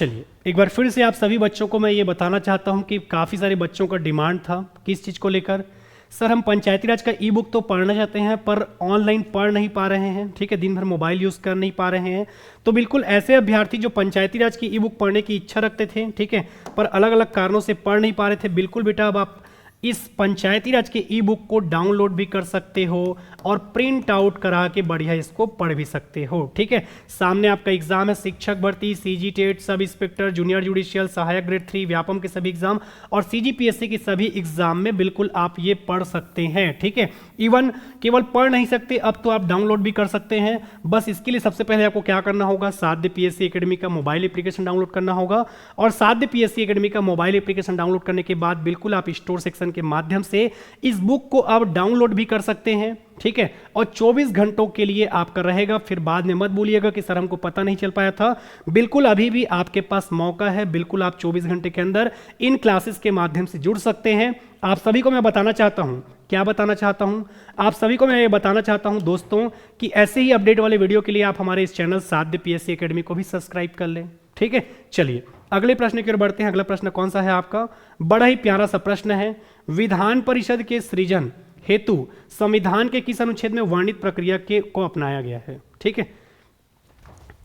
चलिए एक बार फिर से आप सभी बच्चों को मैं ये बताना चाहता हूँ कि काफ़ी सारे बच्चों का डिमांड था किस चीज़ को लेकर। सर हम पंचायती राज का ई बुक तो पढ़ना चाहते हैं पर ऑनलाइन पढ़ नहीं पा रहे हैं, ठीक है, दिन भर मोबाइल यूज़ कर नहीं पा रहे हैं। तो बिल्कुल ऐसे अभ्यर्थी जो पंचायती राज की ई बुक पढ़ने की इच्छा रखते थे, ठीक है, पर अलग अलग कारणों से पढ़ नहीं पा रहे थे, बिल्कुल बेटा अब आप इस पंचायती राज के ई बुक को डाउनलोड भी कर सकते हो और प्रिंट आउट करा के बढ़िया इसको पढ़ भी सकते हो, ठीक है। सामने आपका एग्जाम है शिक्षक भर्ती, CG TET, sub inspector, junior judicial, सहायक ग्रेड 3, व्यापम के सभी एग्जाम और सीजीपीएससी के सभी एग्जाम में बिल्कुल आप ये पढ़ सकते हैं, ठीक है। इवन केवल पढ़ नहीं सकते, अब तो आप डाउनलोड भी कर सकते हैं। बस इसके लिए सबसे पहले आपको क्या करना होगा, साध्य पीएससी एकेडमी का मोबाइल एप्लीकेशन डाउनलोड करना होगा और साध्य पीएससी एकेडमी का मोबाइल एप्लीकेशन डाउनलोड करने के बाद बिल्कुल आप स्टोर सेक्शन के माध्यम से इस बुक को आप डाउनलोड भी कर सकते हैं, ठीक है। और 24 घंटों के लिए आपका रहेगा, फिर बाद में मत भूलिएगा कि सर हमको पता नहीं चल पाया था। बिल्कुल अभी भी आपके पास मौका है, बिल्कुल आप 24 घंटे के अंदर इन क्लासेस के माध्यम से जुड़ सकते हैं। आप सभी को मैं बताना चाहता हूं, क्या बताना चाहता हूं, आप सभी को मैं ये बताना चाहता हूं दोस्तों कि ऐसे ही अपडेट वाले वीडियो के लिए आप हमारे इस चैनल साध्य पीएससी एकेडमी को भी सब्सक्राइब कर लें, ठीक है। चलिए अगले प्रश्न की ओर बढ़ते हैं। अगला प्रश्न कौन सा है आपका, बड़ा ही प्यारा सा प्रश्न है। विधान परिषद के सृजन हेतु संविधान के किस अनुच्छेद में वर्णित प्रक्रिया के को अपनाया गया है, ठीक है।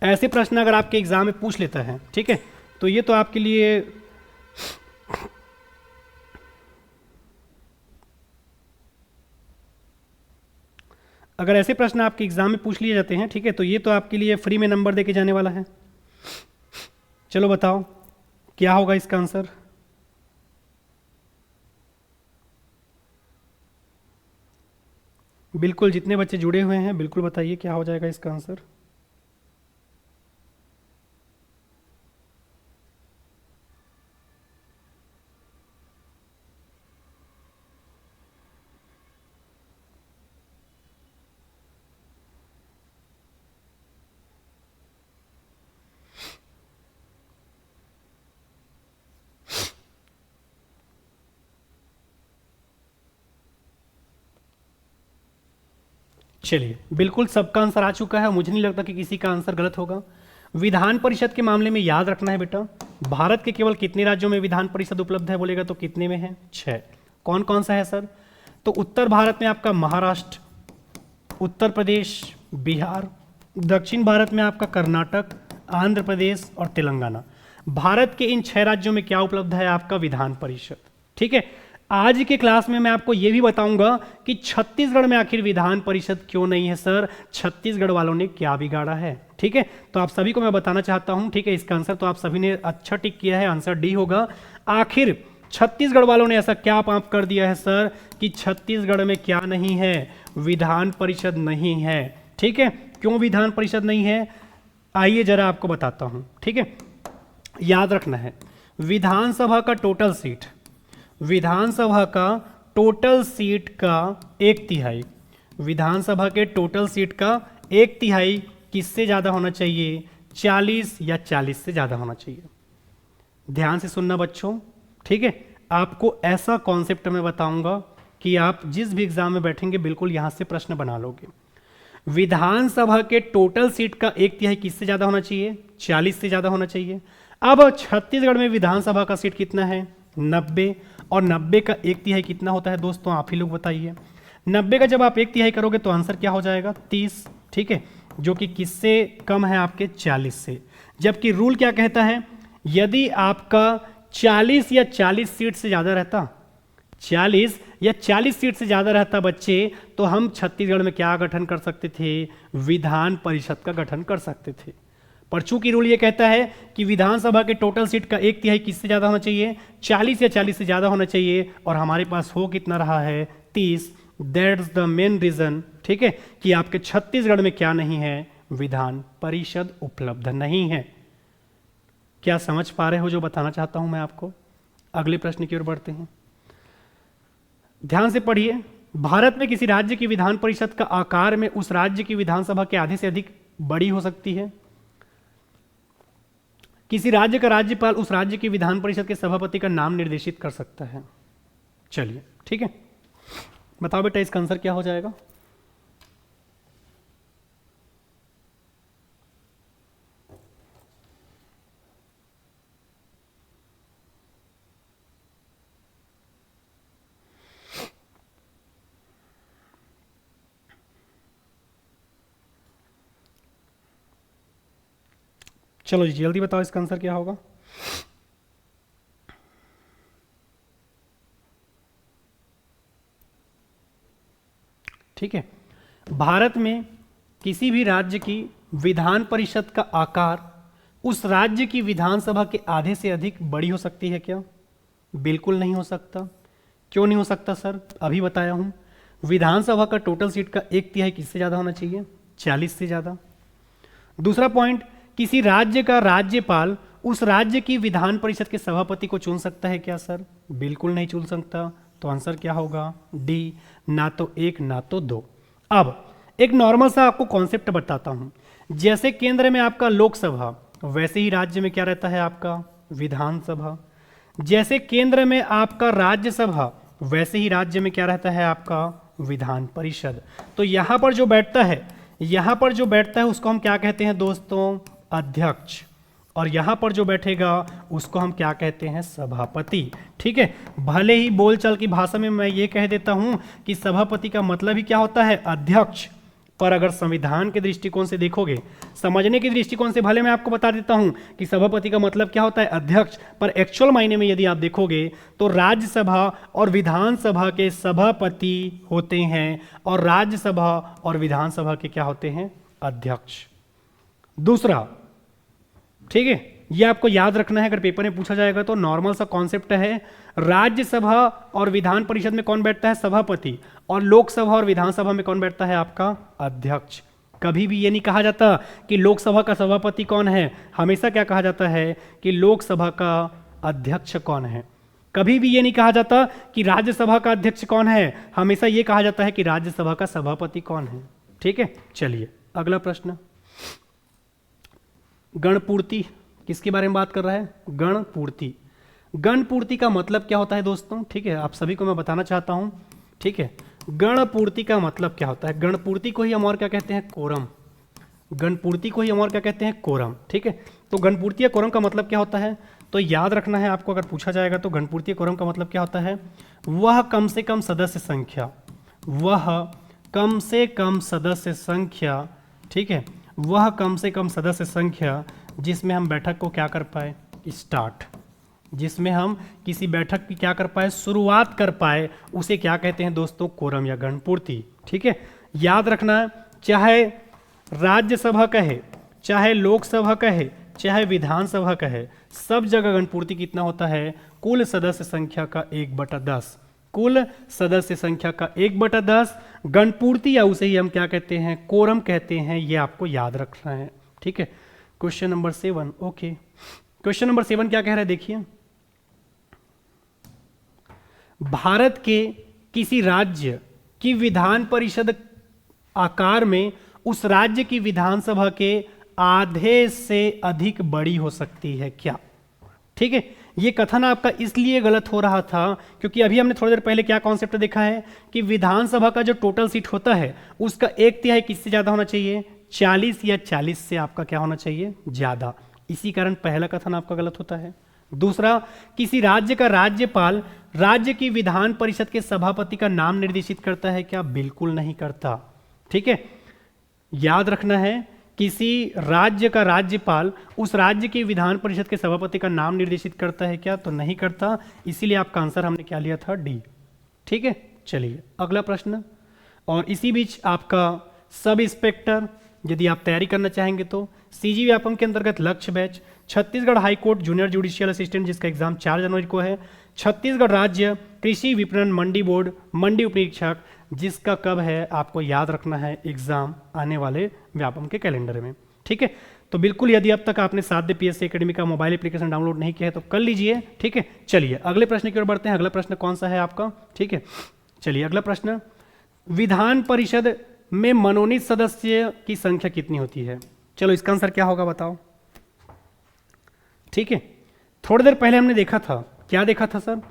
ऐसे प्रश्न अगर आपके एग्जाम में पूछ लेता है, ठीक है, तो ये तो आपके लिए अगर ऐसे प्रश्न आपके एग्जाम में पूछ लिए जाते हैं, ठीक है, तो ये तो आपके लिए फ्री में नंबर देके जाने वाला है। चलो बताओ क्या होगा इसका आंसर। बिल्कुल जितने बच्चे जुड़े हुए हैं बिल्कुल बताइए क्या हो जाएगा इसका आंसर। चलिए बिल्कुल सबका आंसर आ चुका है, मुझे नहीं लगता कि किसी का आंसर गलत होगा। विधान परिषद के मामले में याद रखना है बेटा, भारत के केवल कितने राज्यों में विधान परिषद उपलब्ध है बोलेगा तो कितने में है, 6। कौन कौन सा है सर, तो उत्तर भारत में आपका महाराष्ट्र, उत्तर प्रदेश, बिहार, दक्षिण भारत में आपका कर्नाटक, आंध्र प्रदेश और तेलंगाना। भारत के इन 6 राज्यों में क्या उपलब्ध है, आपका विधान परिषद, ठीक है। आज के क्लास में मैं आपको यह भी बताऊंगा कि छत्तीसगढ़ में आखिर विधान परिषद क्यों नहीं है सर, छत्तीसगढ़ वालों ने क्या बिगाड़ा है, ठीक है। तो आप सभी को मैं बताना चाहता हूं, ठीक है। इसका आंसर तो आप सभी ने अच्छा टिक किया है, आंसर डी होगा। आखिर छत्तीसगढ़ वालों ने ऐसा क्या पाप कर दिया है सर कि छत्तीसगढ़ में क्या नहीं है, विधान परिषद नहीं है, ठीक है। क्यों विधान परिषद नहीं है, आइए जरा आपको बताता हूं, ठीक है। याद रखना है विधानसभा का टोटल सीट, विधानसभा का टोटल सीट का 1/3, विधानसभा के टोटल सीट का 1/3 किससे ज़्यादा होना चाहिए, 40 या 40 से ज़्यादा होना चाहिए। ध्यान से सुनना बच्चों, ठीक है। आपको ऐसा कॉन्सेप्ट मैं बताऊंगा कि आप जिस भी एग्जाम में बैठेंगे बिल्कुल यहां से प्रश्न बना लोगे। विधानसभा के टोटल सीट का 1/3 किससे ज़्यादा होना चाहिए, 40 से ज़्यादा होना चाहिए। अब छत्तीसगढ़ में विधानसभा का सीट कितना है, 90, और 90 का 1/3 कितना होता है दोस्तों, आप ही लोग बताइए। 90 का जब आप 1/3 करोगे तो आंसर क्या हो जाएगा, 30, ठीक है, जो कि किससे कम है, आपके 40 से। जबकि रूल क्या कहता है, यदि आपका 40 या 40 सीट से ज़्यादा रहता, 40 या 40 सीट से ज़्यादा रहता बच्चे, तो हम छत्तीसगढ़ में क्या गठन कर सकते थे, विधान परिषद का गठन कर सकते थे। पर चूंकि रूल ये कहता है कि विधानसभा के टोटल सीट का 1/3 किससे ज़्यादा होना चाहिए, 40 या 40 से ज़्यादा होना चाहिए, और हमारे पास हो कितना रहा है, 30। दैट्स द मेन रीज़न, ठीक है, कि आपके छत्तीसगढ़ में क्या नहीं है, विधान परिषद उपलब्ध नहीं है। क्या समझ पा रहे हो जो बताना चाहता हूं मैं आपको। अगले प्रश्न की ओर बढ़ते हैं, ध्यान से पढ़िए। भारत में किसी राज्य की विधान परिषद का आकार में उस राज्य की विधानसभा के आधे से अधिक बड़ी हो सकती है। किसी राज्य का राज्यपाल उस राज्य की विधान परिषद के सभापति का नाम निर्देशित कर सकता है। चलिए ठीक है, बताओ बेटा इसका आंसर क्या हो जाएगा। चलो जी जल्दी बताओ इसका आंसर क्या होगा। ठीक है, भारत में किसी भी राज्य की विधान परिषद का आकार उस राज्य की विधानसभा के आधे से अधिक बड़ी हो सकती है क्या? बिल्कुल नहीं हो सकता। क्यों नहीं हो सकता सर? अभी बताया हूं, विधानसभा का टोटल सीट का 1/3 किससे ज्यादा होना चाहिए? 40 से ज्यादा। दूसरा पॉइंट, किसी राज्य का राज्यपाल उस राज्य की विधान परिषद के सभापति को चुन सकता है क्या सर? बिल्कुल नहीं चुन सकता। तो आंसर क्या होगा? डी, ना तो 1 ना तो 2। अब एक नॉर्मल सा आपको कॉन्सेप्ट बताता हूं। जैसे केंद्र में आपका लोकसभा, वैसे ही राज्य में क्या रहता है आपका? विधानसभा। जैसे केंद्र में आपका राज्यसभा, वैसे ही राज्य में क्या रहता है आपका? विधान परिषद। तो यहां पर जो बैठता है उसको हम क्या कहते हैं दोस्तों? अध्यक्ष। और यहां पर जो बैठेगा उसको हम क्या कहते हैं? सभापति। ठीक है, भले ही बोलचाल की भाषा में मैं ये कह देता हूं कि सभापति का मतलब ही क्या होता है? अध्यक्ष। पर अगर संविधान के दृष्टिकोण से देखोगे, समझने के दृष्टिकोण से भले मैं आपको बता देता हूं कि सभापति का मतलब क्या होता है? अध्यक्ष। पर एक्चुअल मायने में यदि आप देखोगे तो राज्यसभा और विधानसभा के सभापति होते हैं और राज्यसभा और विधानसभा के क्या होते हैं? अध्यक्ष। दूसरा, ठीक है, ये आपको याद रखना है, अगर पेपर में पूछा जाएगा तो नॉर्मल सा कॉन्सेप्ट है। राज्यसभा और विधान परिषद में कौन बैठता है? सभापति। और लोकसभा और विधानसभा में कौन बैठता है आपका? अध्यक्ष। कभी भी ये नहीं कहा जाता कि लोकसभा का सभापति कौन है, हमेशा क्या कहा जाता है कि लोकसभा का अध्यक्ष कौन है। कभी भी ये नहीं कहा जाता कि राज्यसभा का अध्यक्ष कौन है, हमेशा ये कहा जाता है कि राज्यसभा का सभापति कौन है। ठीक है, चलिए अगला प्रश्न। गणपूर्ति किसके बारे में बात कर रहा है? गणपूर्ति। गणपूर्ति का मतलब क्या होता है दोस्तों? ठीक है, आप सभी को मैं बताना चाहता हूं। ठीक है, गणपूर्ति का मतलब क्या होता है? गणपूर्ति को ही हम और क्या कहते हैं? कोरम। गणपूर्ति को ही हम और क्या कहते हैं? कोरम। ठीक है, तो गणपूर्ति या कोरम का मतलब क्या होता है? तो याद रखना है आपको, अगर पूछा जाएगा तो गणपूर्ति या कोरम का मतलब क्या होता है? वह कम से कम सदस्य संख्या, वह कम से कम सदस्य संख्या, ठीक है, वह कम से कम सदस्य संख्या जिसमें हम बैठक को क्या कर पाए? स्टार्ट। जिसमें हम किसी बैठक की क्या कर पाए? शुरुआत कर पाए, उसे क्या कहते हैं दोस्तों? कोरम या गणपूर्ति। ठीक है, याद रखना है, चाहे राज्यसभा कहे, चाहे लोकसभा कहे, चाहे विधानसभा कहे, सब जगह गणपूर्ति कितना होता है? कुल सदस्य संख्या का 1/10। कुल सदस्य संख्या का 1/10 गणपूर्ति, या उसे ही हम क्या कहते हैं? कोरम कहते हैं। ये आपको याद रखना है। ठीक है, question number 7। Okay, question number 7 क्या कह रहा है देखिए। भारत के किसी राज्य की विधान परिषद आकार में उस राज्य की विधानसभा के आधे से अधिक बड़ी हो सकती है क्या? ठीक है, ये कथन आपका इसलिए गलत हो रहा था क्योंकि अभी हमने थोड़ी देर पहले क्या कॉन्सेप्ट देखा है कि विधानसभा का जो टोटल सीट होता है उसका 1/3 किससे ज्यादा होना चाहिए? 40 या 40 से आपका क्या होना चाहिए? ज्यादा। इसी कारण पहला कथन आपका गलत होता है। दूसरा, किसी राज्य का राज्यपाल राज्य की विधान परिषद के सभापति का नाम निर्देशित करता है क्या? बिल्कुल नहीं करता। ठीक है, याद रखना है, किसी राज्य का राज्यपाल उस राज्य की विधान परिषद के सभापति का नाम निर्देशित करता है क्या? तो नहीं करता। इसीलिए आपका आंसर हमने क्या लिया था? डी। ठीक है, चलिए अगला प्रश्न। और इसी बीच आपका सब इंस्पेक्टर, यदि आप तैयारी करना चाहेंगे तो सीजी व्यापम के अंतर्गत लक्ष्य batch, Chhattisgarh high court junior judicial assistant जिसका एग्जाम 4 जनवरी को है, छत्तीसगढ़ राज्य कृषि विपणन मंडी बोर्ड मंडी उपनिरीक्षक जिसका कब है आपको याद रखना है? एग्जाम आने वाले व्यापम के कैलेंडर में। ठीक है, तो बिल्कुल यदि अब तक आपने साध्य पीएससी एकेडमी का मोबाइल एप्लीकेशन डाउनलोड नहीं किया है तो कर लीजिए। ठीक है, चलिए अगले प्रश्न की ओर बढ़ते हैं। अगला प्रश्न कौन सा है आपका? ठीक है, चलिए अगला प्रश्न, विधान परिषद में मनोनीत सदस्य की संख्या कितनी होती है? चलो इसका आंसर क्या होगा बताओ। ठीक है, थोड़ी देर पहले हमने देखा था, क्या देखा था सर?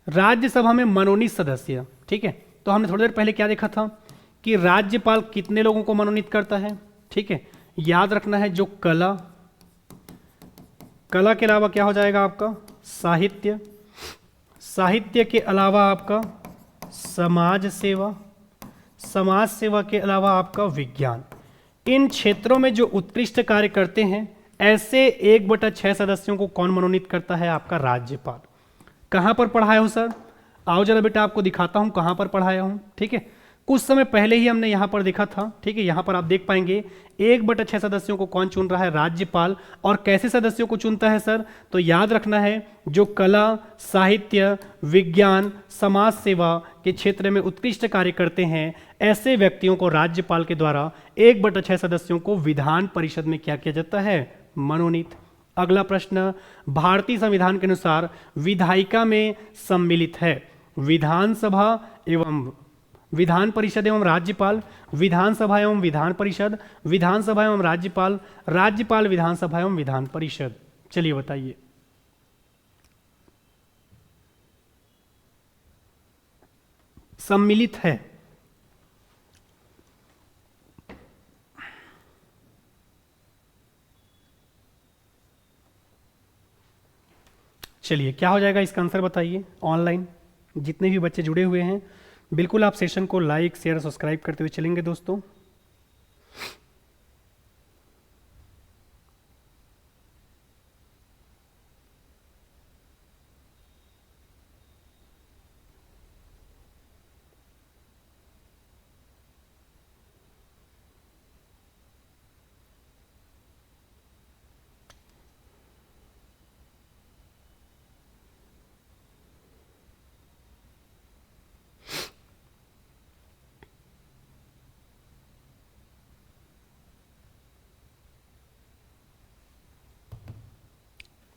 राज्यसभा में मनोनीत सदस्य। ठीक है, तो हमने थोड़ी देर पहले क्या देखा था कि राज्यपाल कितने लोगों को मनोनीत करता है? ठीक है, याद रखना है, जो कला के अलावा क्या हो जाएगा आपका? साहित्य, साहित्य के अलावा आपका समाज सेवा, समाज सेवा के अलावा आपका विज्ञान। इन क्षेत्रों में जो उत्कृष्ट कार्य करते हैं ऐसे 1/6 सदस्यों को कौन मनोनीत करता है? आपका राज्यपाल। कहां पर पढ़ाया हो सर? आओ जरा बेटा आपको दिखाता हूं कहां पर पढ़ाया हूं। ठीक है, कुछ समय पहले ही हमने यहां पर देखा था। ठीक है, यहां पर आप देख पाएंगे 1/6 सदस्यों को कौन चुन रहा है? राज्यपाल। और कैसे सदस्यों को चुनता है सर? तो याद रखना है, जो कला, साहित्य, विज्ञान, समाज सेवा के क्षेत्र में उत्कृष्ट कार्य करते हैं, ऐसे व्यक्तियों को राज्यपाल के द्वारा 1/6 सदस्यों को विधान परिषद में क्या किया जाता है? मनोनीत। अगला प्रश्न, भारतीय संविधान के अनुसार विधायिका में सम्मिलित है विधानसभा एवं विधान परिषद एवं राज्यपाल, विधानसभा एवं विधान परिषद, विधानसभा एवं राज्यपाल, राज्यपाल, विधानसभा एवं विधान परिषद। चलिए बताइए। सम्मिलित है। चलिए क्या हो जाएगा इसका आंसर बताइए। ऑनलाइन जितने भी बच्चे जुड़े हुए हैं बिल्कुल आप सेशन को लाइक, शेयर, सब्सक्राइब करते हुए चलेंगे दोस्तों।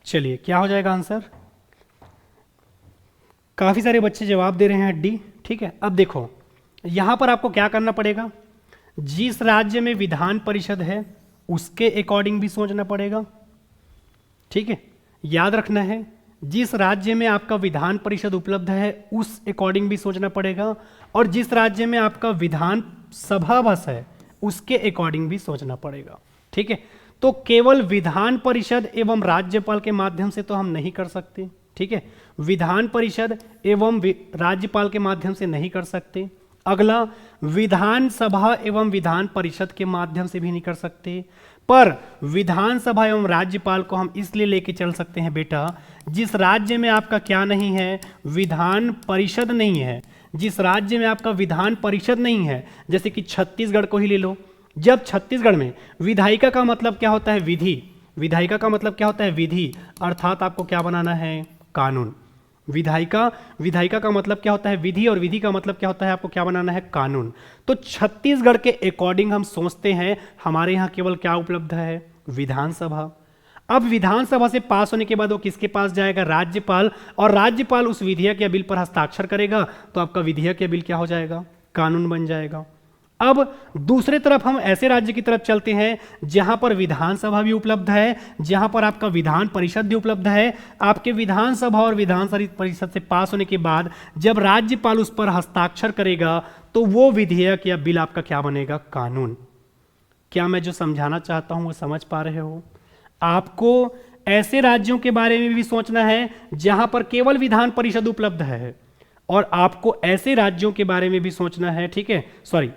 चलिए क्या हो जाएगा आंसर। काफी सारे बच्चे जवाब दे रहे हैं डी। ठीक है, अब देखो यहां पर आपको क्या करना पड़ेगा, जिस राज्य में विधान परिषद है उसके अकॉर्डिंग भी सोचना पड़ेगा। ठीक है, याद रखना है, जिस राज्य में आपका विधान परिषद उपलब्ध है उस अकॉर्डिंग भी सोचना पड़ेगा, और जिस राज्य में आपका विधान सभा बस है उसके अकॉर्डिंग भी सोचना पड़ेगा। ठीक है, तो केवल विधान परिषद एवं राज्यपाल के माध्यम से तो हम नहीं कर सकते। ठीक है, विधान परिषद एवं राज्यपाल के माध्यम से नहीं कर सकते। अगला, विधान सभा एवं विधान परिषद के माध्यम से भी नहीं कर सकते। पर विधानसभा एवं राज्यपाल को हम इसलिए लेके चल सकते हैं बेटा, जिस राज्य में आपका क्या नहीं है? विधान परिषद नहीं है। जिस राज्य में आपका विधान परिषद नहीं है, जैसे कि छत्तीसगढ़ को ही ले लो। जब छत्तीसगढ़ में विधायिका का मतलब क्या होता है? विधि। विधायिका का मतलब क्या होता है? विधि। अर्थात आपको क्या बनाना है? कानून। विधायिका का मतलब क्या होता है? विधि। और विधि का मतलब क्या होता है? आपको क्या बनाना है? कानून। तो छत्तीसगढ़ के अकॉर्डिंग हम सोचते हैं हमारे यहाँ केवल क्या उपलब्ध है? विधानसभा। अब विधानसभा से पास होने के बाद वो किसके पास जाएगा? राज्यपाल। और राज्यपाल उस विधेयक या बिल पर हस्ताक्षर करेगा तो आपका विधेयक या बिल क्या हो जाएगा? कानून बन जाएगा। अब दूसरे तरफ हम ऐसे राज्य की तरफ चलते हैं जहां पर विधानसभा भी उपलब्ध है, जहां पर आपका विधान परिषद भी उपलब्ध है। आपके विधानसभा और विधान परिषद से पास होने के बाद जब राज्यपाल उस पर हस्ताक्षर करेगा तो वो विधेयक या बिल आपका क्या बनेगा? कानून। क्या मैं जो समझाना चाहता हूं वो समझ पा रहे हो? आपको ऐसे राज्यों के बारे में भी सोचना है जहां पर केवल विधान परिषद उपलब्ध है, और आपको ऐसे राज्यों के बारे में भी सोचना है। ठीक है, सॉरी,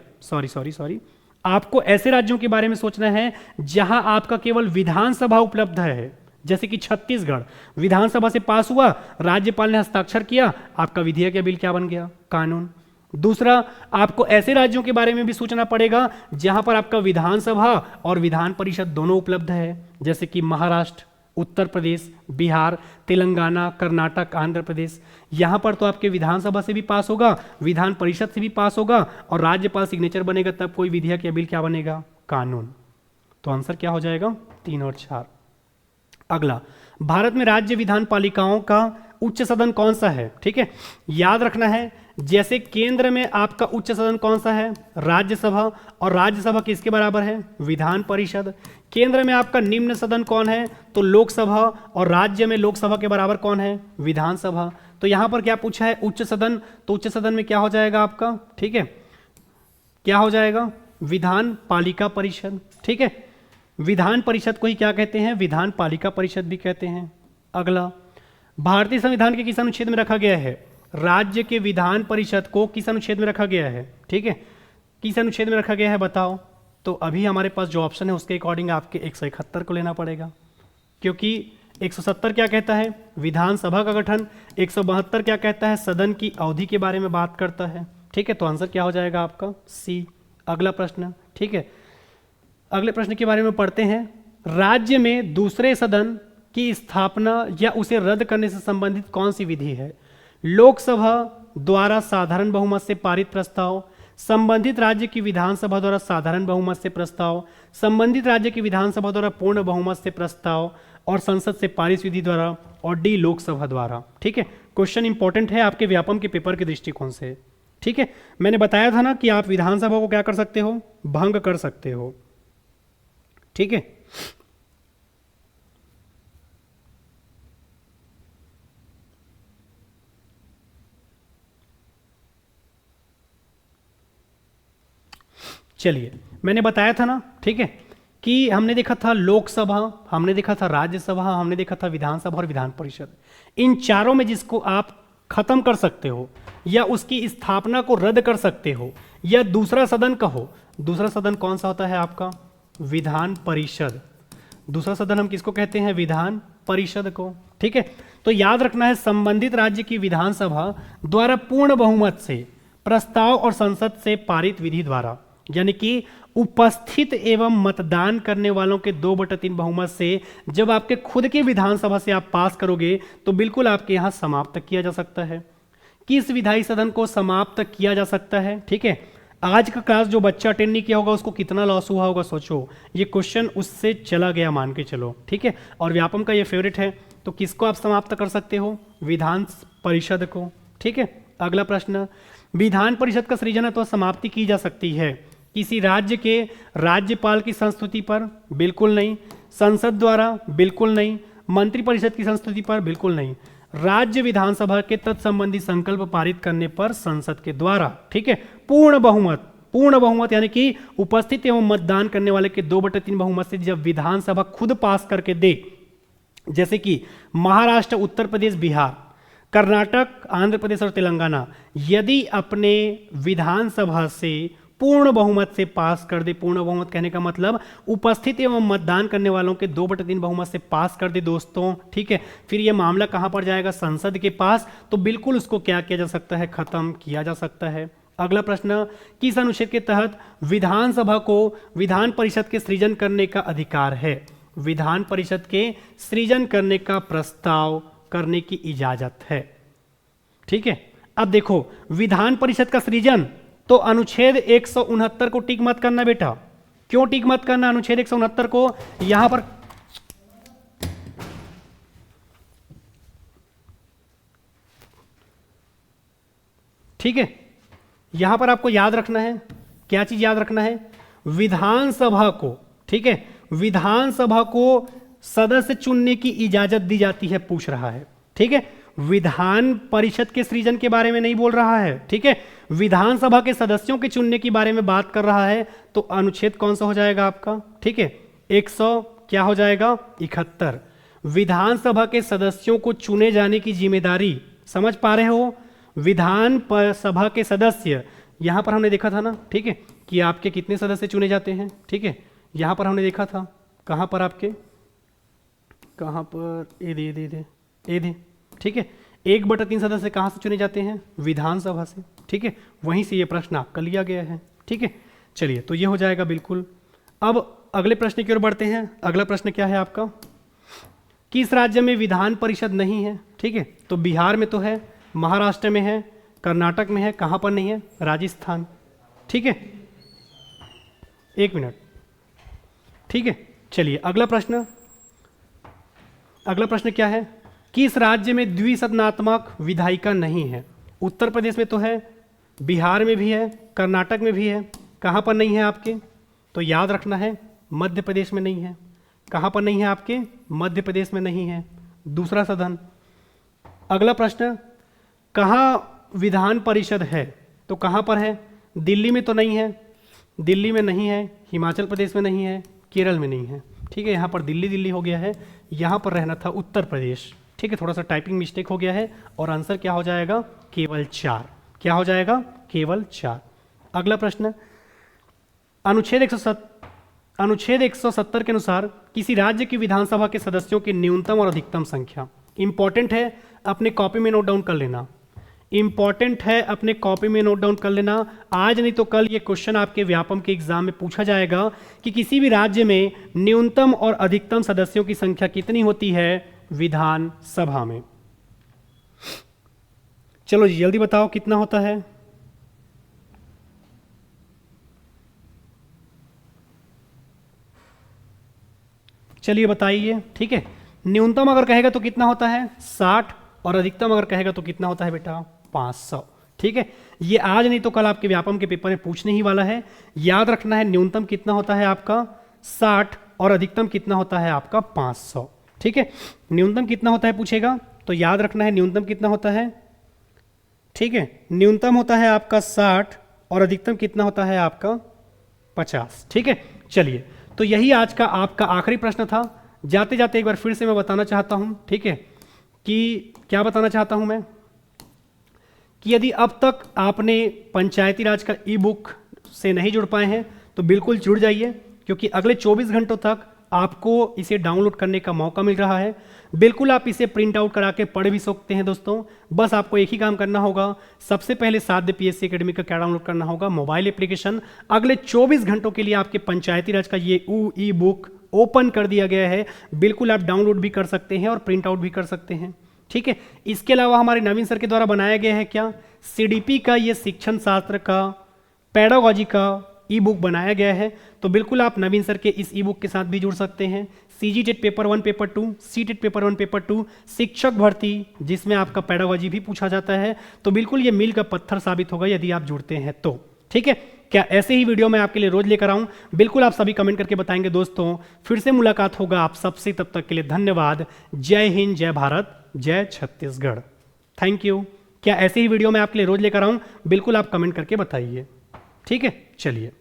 आपको ऐसे राज्यों के बारे में सोचना है जहां आपका केवल विधानसभा उपलब्ध है, जैसे कि छत्तीसगढ़ विधानसभा से पास हुआ, राज्यपाल ने हस्ताक्षर किया, आपका विधेयक या बिल क्या बन गया? कानून। दूसरा, आपको ऐसे राज्यों के बारे में भी सोचना पड़ेगा जहां पर आपका विधानसभा और विधान परिषद दोनों उपलब्ध है, जैसे कि महाराष्ट्र, उत्तर प्रदेश, बिहार, तेलंगाना, कर्नाटक, आंध्र प्रदेश। यहां पर तो आपके विधानसभा से भी पास होगा, विधान परिषद से भी पास होगा, और राज्यपाल सिग्नेचर बनेगा तब कोई विधेयक या बिल क्या बनेगा? कानून। तो आंसर क्या हो जाएगा? 3 और 4। अगला, भारत में राज्य विधान पालिकाओं का उच्च सदन कौन सा है? ठीक है, याद रखना है, जैसे केंद्र में आपका उच्च सदन कौन सा है? राज्यसभा। और राज्यसभा किसके बराबर है? विधान परिषद। केंद्र में आपका निम्न सदन कौन है? तो लोकसभा। और राज्य में लोकसभा के बराबर कौन है? विधानसभा। तो यहां पर क्या पूछा है? उच्च सदन। तो उच्च सदन में क्या हो जाएगा आपका? ठीक है, क्या हो जाएगा? विधान पालिका परिषद। ठीक है, विधान परिषद को ही क्या कहते हैं? विधान पालिका परिषद भी कहते हैं। अगला, भारतीय संविधान के किस अनुच्छेद में रखा गया है? राज्य के विधान परिषद को किस अनुच्छेद में रखा गया है? ठीक है, किस अनुच्छेद में रखा गया है बताओ? तो अभी हमारे पास जो ऑप्शन है उसके अकॉर्डिंग आपके 171 को लेना पड़ेगा, क्योंकि 170 क्या कहता है, विधानसभा का गठन। 172 क्या कहता है, सदन की अवधि के बारे में बात करता है। ठीक है, तो आंसर क्या हो जाएगा आपका सी। अगला प्रश्न, ठीक है, अगले प्रश्न के बारे में पढ़ते हैं। राज्य में दूसरे सदन की स्थापना या उसे रद्द करने से संबंधित कौन सी विधि है? लोकसभा द्वारा साधारण बहुमत से पारित प्रस्ताव, संबंधित राज्य की विधानसभा द्वारा साधारण बहुमत से प्रस्ताव, संबंधित राज्य की विधानसभा द्वारा पूर्ण बहुमत से प्रस्ताव, और संसद से पारित विधि द्वारा, और डी लोकसभा द्वारा। ठीक है, क्वेश्चन इंपॉर्टेंट है आपके व्यापम के पेपर के दृष्टिकोण से। ठीक है, मैंने बताया था ना कि आप विधानसभा को क्या कर सकते हो, भंग कर सकते हो। ठीक है, चलिए, मैंने बताया था ना, ठीक है, कि हमने देखा था लोकसभा, हमने देखा था राज्यसभा, हमने देखा था विधानसभा और विधान परिषद। इन चारों में जिसको आप खत्म कर सकते हो या उसकी स्थापना को रद्द कर सकते हो या दूसरा सदन कहो, दूसरा सदन कौन सा होता है आपका, विधान परिषद। दूसरा सदन हम किसको कहते हैं, विधान परिषद को। ठीक है, तो याद रखना है संबंधित राज्य की विधानसभा द्वारा पूर्ण बहुमत से प्रस्ताव और संसद से पारित विधि द्वारा, यानी कि उपस्थित एवं मतदान करने वालों के 2/3 बहुमत से जब आपके खुद के विधानसभा से आप पास करोगे तो बिल्कुल आपके यहां समाप्त किया जा सकता है। किस विधायी सदन को समाप्त किया जा सकता है? ठीक है, आज का क्लास जो बच्चा अटेंड नहीं किया होगा उसको कितना लॉस हुआ होगा सोचो, ये क्वेश्चन उससे चला गया मान के चलो। ठीक है, और व्यापम का ये फेवरेट है, तो किसको आप समाप्त कर सकते हो, विधान परिषद को। ठीक है, अगला प्रश्न, विधान परिषद का सृजन अथवा समाप्ति की जा सकती है किसी राज्य के राज्यपाल की संस्तुति पर? बिल्कुल नहीं। संसद द्वारा? बिल्कुल नहीं। मंत्रिपरिषद की संस्तुति पर? बिल्कुल नहीं। राज्य विधानसभा के तत्संबंधी संकल्प पारित करने पर संसद के द्वारा। ठीक है, पूर्ण बहुमत, पूर्ण बहुमत यानी कि उपस्थित एवं मतदान करने वाले के 2/3 बहुमत से जब विधानसभा खुद पास करके दे, जैसे कि महाराष्ट्र, उत्तर प्रदेश, बिहार, कर्नाटक, आंध्र प्रदेश और तेलंगाना, यदि अपने विधानसभा से पूर्ण बहुमत से पास कर दे, पूर्ण बहुमत कहने का मतलब उपस्थित एवं मतदान करने वालों के 2/3 बहुमत से पास कर दे दोस्तों। ठीक है, फिर यह मामला कहां पर जाएगा, संसद के पास, तो बिल्कुल उसको क्या किया जा सकता है, खत्म किया जा सकता है। अगला प्रश्न, किस अनुच्छेद के तहत विधानसभा को विधान परिषद के सृजन करने का अधिकार है? विधान परिषद के सृजन करने का प्रस्ताव करने की इजाजत है। ठीक है, अब देखो विधान परिषद का सृजन, तो अनुच्छेद 169 को टिक मत करना बेटा। क्यों टिक मत करना अनुच्छेद 169 को? यहां पर ठीक है, यहां पर आपको याद रखना है, क्या चीज याद रखना है, विधानसभा को, ठीक है, विधानसभा को सदस्य चुनने की इजाजत दी जाती है, पूछ रहा है। ठीक है, विधान परिषद के सृजन के बारे में नहीं बोल रहा है। ठीक है, विधानसभा के सदस्यों के चुनने के बारे में बात कर रहा है, तो अनुच्छेद कौन सा हो जाएगा आपका? ठीक है, 100 क्या हो जाएगा, 71। विधानसभा के सदस्यों को चुने जाने की जिम्मेदारी, समझ पा रहे हो, विधान सभा के सदस्य, यहां पर हमने देखा था ना, ठीक है, कि आपके कितने सदस्य चुने जाते हैं। ठीक है, यहां पर हमने देखा था, कहां पर आपके, कहां पर, ए दे, ठीक है, 1/3 सदस्य कहां से चुने जाते हैं, विधानसभा से। ठीक है, वहीं से ये प्रश्न आपका लिया गया है। ठीक है, चलिए, तो ये हो जाएगा बिल्कुल। अब अगले प्रश्न की ओर बढ़ते हैं। अगला प्रश्न क्या है आपका, किस राज्य में विधान परिषद नहीं है? ठीक है, तो बिहार में तो है, महाराष्ट्र में है, कर्नाटक में है, कहां पर नहीं है, राजस्थान। ठीक है, एक मिनट, ठीक है, चलिए अगला प्रश्न। अगला प्रश्न क्या है, किस राज्य में द्विसदनात्मक विधायिका नहीं है? उत्तर प्रदेश में तो है, बिहार में भी है, कर्नाटक में भी है, कहां पर नहीं है आपके? तो याद रखना है, मध्य प्रदेश में नहीं है। कहां पर नहीं है आपके? मध्य प्रदेश में नहीं है, दूसरा सदन। अगला प्रश्न, कहां विधान परिषद है? तो कहां पर है? दिल्ली में तो नहीं है, दिल्ली में नहीं है, हिमाचल प्रदेश में नहीं है, केरल में नहीं है। ठीक है, यहां पर दिल्ली दिल्ली हो गया है, यहां पर रहना था उत्तर प्रदेश। ठीक है, थोड़ा सा टाइपिंग मिस्टेक हो गया है, और आंसर क्या हो जाएगा, केवल 4। क्या हो जाएगा, केवल 4। अगला प्रश्न, अनुच्छेद अनुच्छेद 170 के अनुसार किसी राज्य की विधानसभा के सदस्यों की न्यूनतम और अधिकतम संख्या। इंपॉर्टेंट है, अपने कॉपी में नोट डाउन कर लेना। इंपॉर्टेंट है, अपने कॉपी में नोट डाउन कर लेना। आज नहीं तो कल ये क्वेश्चन आपके व्यापम के एग्जाम में पूछा जाएगा कि किसी भी राज्य में न्यूनतम और अधिकतम सदस्यों की संख्या कितनी होती है विधानसभा में। चलो जी जल्दी बताओ कितना होता है। चलिए बताइए। ठीक है, न्यूनतम अगर कहेगा तो कितना होता है 60 और अधिकतम अगर कहेगा तो कितना होता है बेटा 500। ठीक है, ये आज नहीं तो कल आपके व्यापम के पेपर में पूछने ही वाला है। याद रखना है न्यूनतम कितना होता है आपका 60 और अधिकतम कितना होता है आपका 500। ठीक है, न्यूनतम कितना होता है पूछेगा तो याद रखना है न्यूनतम कितना होता है। ठीक है, न्यूनतम होता है आपका 60 और अधिकतम कितना होता है आपका 50। ठीक है, चलिए तो यही आज का आपका आखिरी प्रश्न था। जाते जाते एक बार फिर से मैं बताना चाहता हूं, ठीक है, कि क्या बताना चाहता हूं मैं कि यदि अब तक आपने पंचायती राज का ई बुक से नहीं जुड़ पाए हैं तो बिल्कुल जुड़ जाइए, क्योंकि अगले 24 घंटों तक आपको इसे डाउनलोड करने का मौका मिल रहा है। बिल्कुल आप इसे प्रिंट आउट करा के पढ़ भी सकते हैं दोस्तों। बस आपको एक ही काम करना होगा, सबसे पहले साध्य पीएससी एकेडमी का क्या डाउनलोड करना होगा, मोबाइल एप्लीकेशन। अगले 24 घंटों के लिए आपके पंचायती राज का ये ई बुक ओपन कर दिया गया है। बिल्कुल आप डाउनलोड भी कर सकते हैं और प्रिंट आउट भी कर सकते हैं। ठीक है, इसके अलावा हमारे नवीन सर के द्वारा बनाया गया है क्या सीडीपी का ये शिक्षण शास्त्र का पेडागोजी का ई बुक बनाया गया है। तो बिल्कुल आप नवीन सर के इस ई बुक के साथ भी जुड़ सकते हैं। CG TET paper 1 paper 2, CTET paper 1 paper 2, शिक्षक भर्ती जिसमें आपका पेडागोजी भी पूछा जाता है। तो बिल्कुल ये मील का पत्थर साबित होगा यदि आप जुड़ते हैं तो। ठीक है, क्या ऐसे ही वीडियो मैं आपके लिए रोज लेकर आऊं? बिल्कुल आप सभी कमेंट करके बताएंगे दोस्तों। फिर से मुलाकात होगा आप सबसे, तब तक के लिए धन्यवाद। जय हिंद, जय भारत, जय छत्तीसगढ़। Thank you. क्या ऐसे ही वीडियो मैं आपके लिए रोज लेकर आऊं? बिल्कुल आप कमेंट करके बताइए। ठीक है, चलिए।